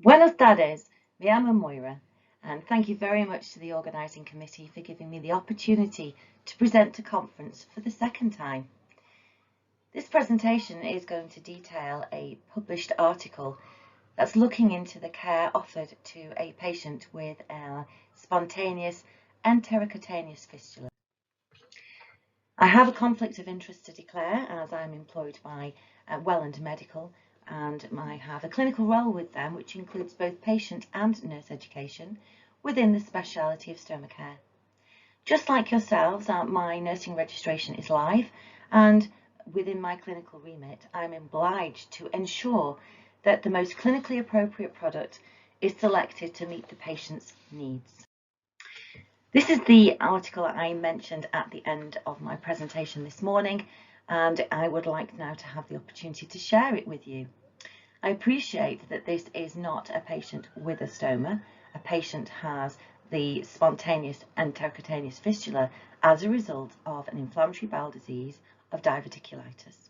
Buenas tardes, me llamo Moira, and thank you very much to the organising committee for giving me the opportunity to present to conference for the second time. This presentation is going to detail a published article that's looking into the care offered to a patient with a spontaneous enterocutaneous fistula. I have a conflict of interest to declare as I'm employed by Welland Medical, and I have a clinical role with them which includes both patient and nurse education within the speciality of stoma care. Just like yourselves, my nursing registration is live, and within my clinical remit I'm obliged to ensure that the most clinically appropriate product is selected to meet the patient's needs. This is the article I mentioned at the end of my presentation this morning, and I would like now to have the opportunity to share it with you. I appreciate that this is not a patient with a stoma. A patient has the spontaneous enterocutaneous fistula as a result of an inflammatory bowel disease of diverticulitis.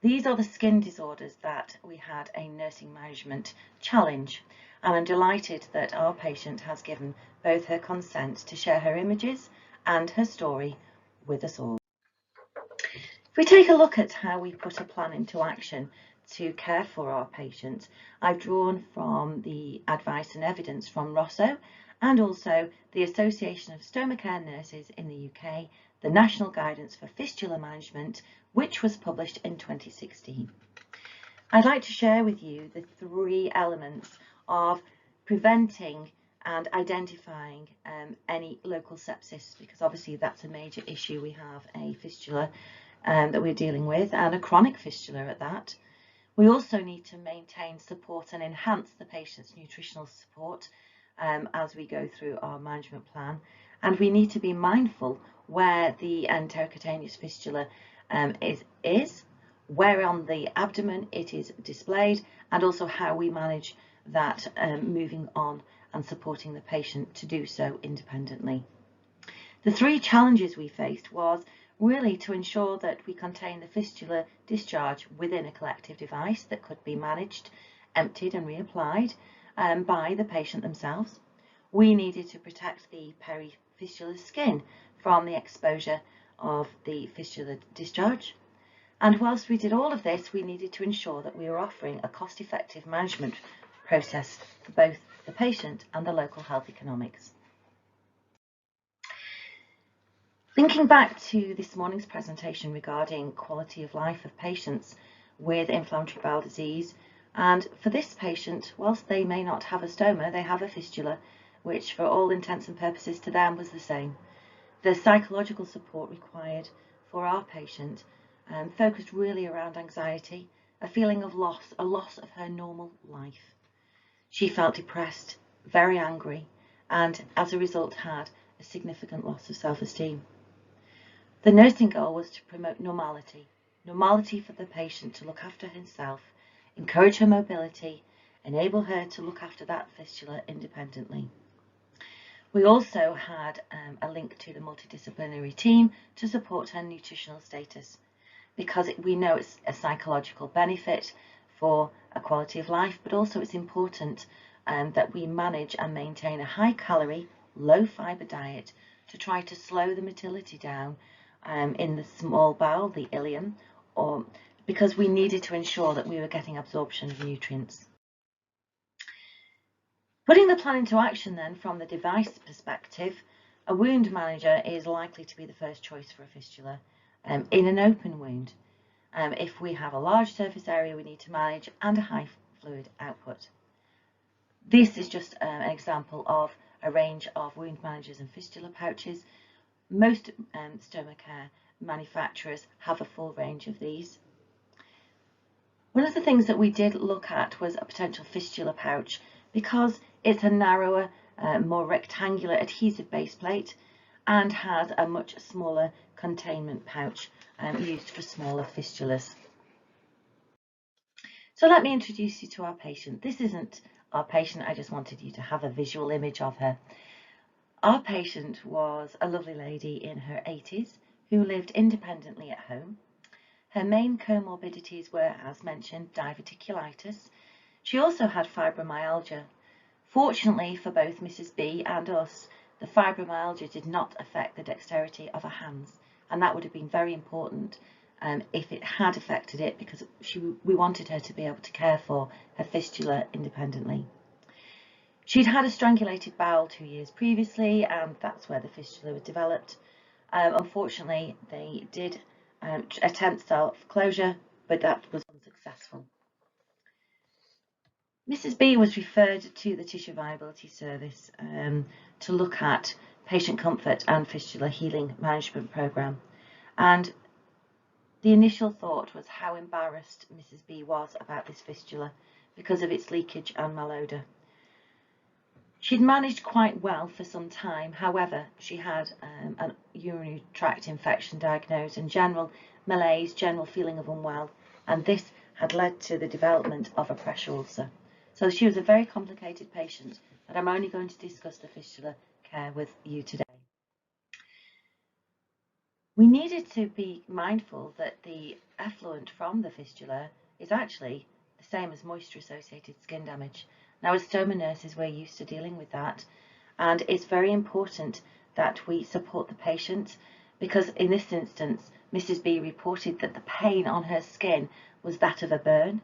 These are the skin disorders that we had a nursing management challenge, and I'm delighted that our patient has given both her consent to share her images and her story with us all. If we take a look at how we put a plan into action to care for our patient, I've drawn from the advice and evidence from Rosso and also the Association of Stoma Care Nurses in the UK, the National Guidance for Fistula Management, which was published in 2016. I'd like to share with you the three elements of preventing and identifying any local sepsis, because obviously that's a major issue. We have a fistula that we're dealing with, and a chronic fistula at that. We also need to maintain support and enhance the patient's nutritional support as we go through our management plan, and we need to be mindful where the enterocutaneous fistula is, where on the abdomen it is displayed, and also how we manage that moving on and supporting the patient to do so independently. The three challenges we faced was really to ensure that we contain the fistula discharge within a collective device that could be managed, emptied and reapplied by the patient themselves. We needed to protect the perifistula skin from the exposure of the fistula discharge. And whilst we did all of this, we needed to ensure that we were offering a cost-effective management process for both the patient and the local health economics. Thinking back to this morning's presentation regarding quality of life of patients with inflammatory bowel disease, and for this patient, whilst they may not have a stoma, they have a fistula, which for all intents and purposes to them was the same. The psychological support required for our patient focused really around anxiety, a feeling of loss, a loss of her normal life. She felt depressed, very angry, and as a result had a significant loss of self-esteem. The nursing goal was to promote normality for the patient to look after herself, encourage her mobility, enable her to look after that fistula independently. We also had a link to the multidisciplinary team to support her nutritional status, because we know it's a psychological benefit for a quality of life, but also it's important that we manage and maintain a high calorie, low fibre diet to try to slow the motility down in the small bowel, the ileum, because we needed to ensure that we were getting absorption of nutrients. Putting the plan into action then from the device perspective, a wound manager is likely to be the first choice for a fistula in an open wound. If we have a large surface area we need to manage and a high fluid output. This is just an example of a range of wound managers and fistula pouches. Most stoma care manufacturers have a full range of these. One of the things that we did look at was a potential fistula pouch, because it's a narrower, more rectangular adhesive base plate and has a much smaller containment pouch used for smaller fistulas. So let me introduce you to our patient. This isn't our patient, I just wanted you to have a visual image of her. Our patient was a lovely lady in her 80s who lived independently at home. Her main comorbidities were, as mentioned, diverticulitis. She also had fibromyalgia. Fortunately for both Mrs. B and us, the fibromyalgia did not affect the dexterity of her hands, and that would have been very important if it had affected it, because we wanted her to be able to care for her fistula independently. She'd had a strangulated bowel 2 years previously, and that's where the fistula was developed. Unfortunately, they did attempt self-closure, but that was unsuccessful. Mrs. B was referred to the Tissue Viability Service to look at patient comfort and fistula healing management programme. And the initial thought was how embarrassed Mrs. B was about this fistula because of its leakage and malodour. She'd managed quite well for some time. However, she had a urinary tract infection diagnosed and general malaise, general feeling of unwell, and this had led to the development of a pressure ulcer. So she was a very complicated patient, but I'm only going to discuss the fistula care with you today. We needed to be mindful that the effluent from the fistula is actually the same as moisture-associated skin damage. Now, as stoma nurses, we're used to dealing with that, and it's very important that we support the patient, because in this instance, Mrs. B reported that the pain on her skin was that of a burn.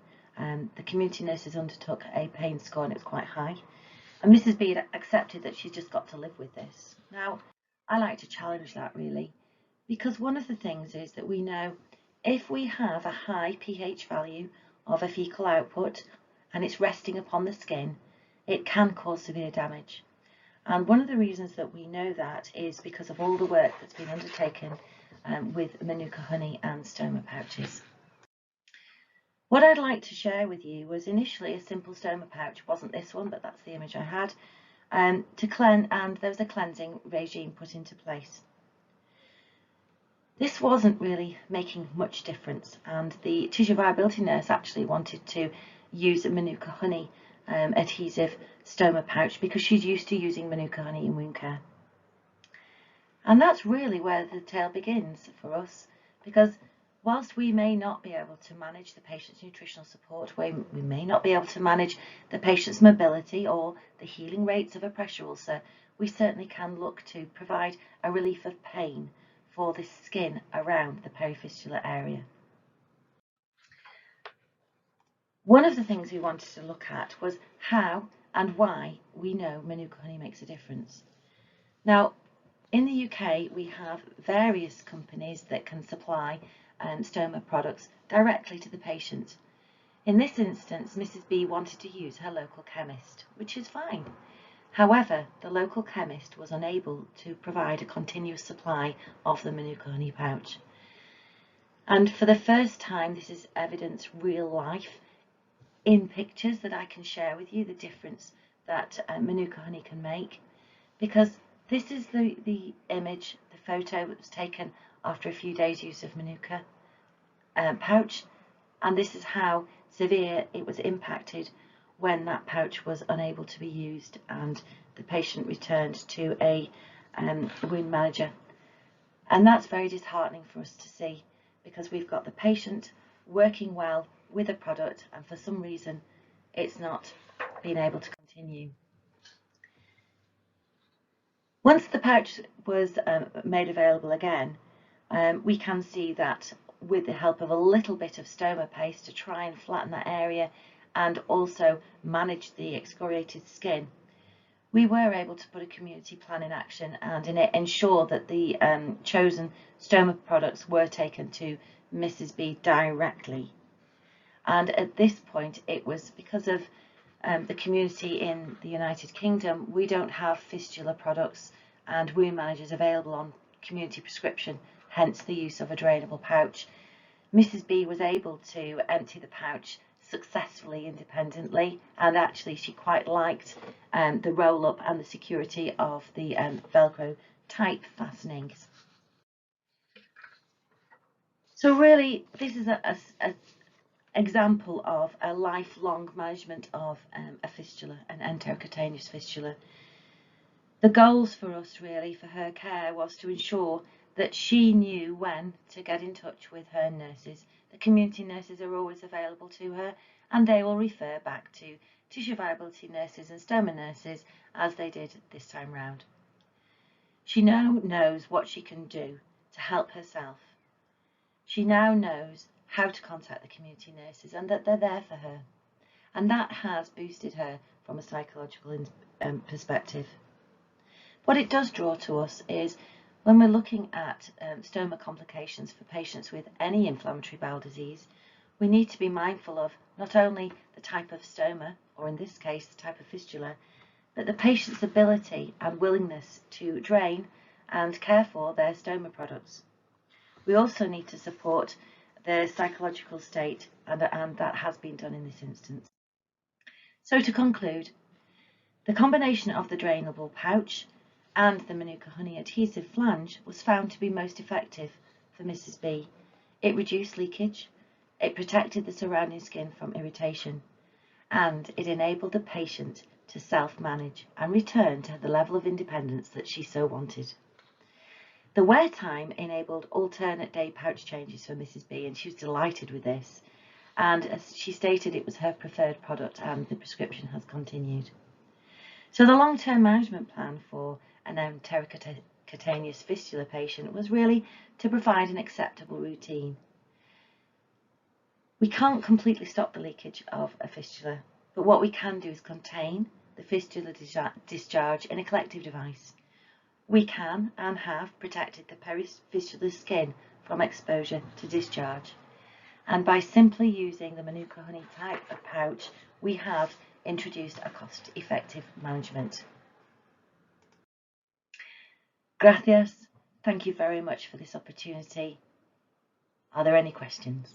The community nurses undertook a pain score and it was quite high. And Mrs. B had accepted that she's just got to live with this. Now, I like to challenge that really, because one of the things is that we know if we have a high pH value of a fecal output and it's resting upon the skin, it can cause severe damage. And one of the reasons that we know that is because of all the work that's been undertaken with Manuka honey and stoma pouches. What I'd like to share with you was initially a simple stoma pouch. It wasn't this one, but that's the image I had, to cleanse, and there was a cleansing regime put into place. This wasn't really making much difference, and the tissue viability nurse actually wanted to use a Manuka honey adhesive stoma pouch because she's used to using Manuka honey in wound care. And that's really where the tale begins for us, because whilst we may not be able to manage the patient's nutritional support, we may not be able to manage the patient's mobility or the healing rates of a pressure ulcer, we certainly can look to provide a relief of pain for the skin around the perifistula area. One of the things we wanted to look at was how and why we know Manuka honey makes a difference. Now, in the UK, we have various companies that can supply stoma products directly to the patient. In this instance, Mrs. B wanted to use her local chemist, which is fine. However, the local chemist was unable to provide a continuous supply of the Manuka honey pouch. And for the first time, this is evidence real life in pictures that I can share with you, the difference that Manuka honey can make, because this is the image, the photo that was taken after a few days use of Manuka pouch, and this is how severe it was impacted when that pouch was unable to be used and the patient returned to a wound manager. And that's very disheartening for us to see, because we've got the patient working well with a product and for some reason it's not been able to continue. Once the pouch was made available again, we can see that with the help of a little bit of stoma paste to try and flatten that area and also manage the excoriated skin, we were able to put a community plan in action and ensure that the chosen stoma products were taken to Mrs. B directly. And at this point, it was because of the community in the United Kingdom, we don't have fistula products and wound managers available on community prescription, hence the use of a drainable pouch. Mrs. B was able to empty the pouch successfully independently, and actually she quite liked the roll up and the security of the Velcro type fastenings. So really this is a example of a lifelong management of a fistula, an enterocutaneous fistula. The goals for us really for her care was to ensure that she knew when to get in touch with her nurses. The community nurses are always available to her, and they will refer back to tissue viability nurses and stoma nurses as they did this time round. She now knows what she can do to help herself. She now knows how to contact the community nurses and that they're there for her. And that has boosted her from a psychological perspective. What it does draw to us is when we're looking at stoma complications for patients with any inflammatory bowel disease, we need to be mindful of not only the type of stoma, or in this case the type of fistula, but the patient's ability and willingness to drain and care for their stoma products. We also need to support their psychological state, and that has been done in this instance. So to conclude, the combination of the drainable pouch and the Manuka honey adhesive flange was found to be most effective for Mrs. B. It reduced leakage, it protected the surrounding skin from irritation, and it enabled the patient to self-manage and return to the level of independence that she so wanted. The wear time enabled alternate day pouch changes for Mrs. B, and she was delighted with this. And as she stated, it was her preferred product and the prescription has continued. So the long-term management plan for an enterocutaneous fistula patient was really to provide an acceptable routine. We can't completely stop the leakage of a fistula, but what we can do is contain the fistula discharge in a collective device. We can and have protected the perifistula skin from exposure to discharge. And by simply using the Manuka honey type of pouch, we have introduced a cost-effective management. Gracias. Thank you very much for this opportunity. Are there any questions?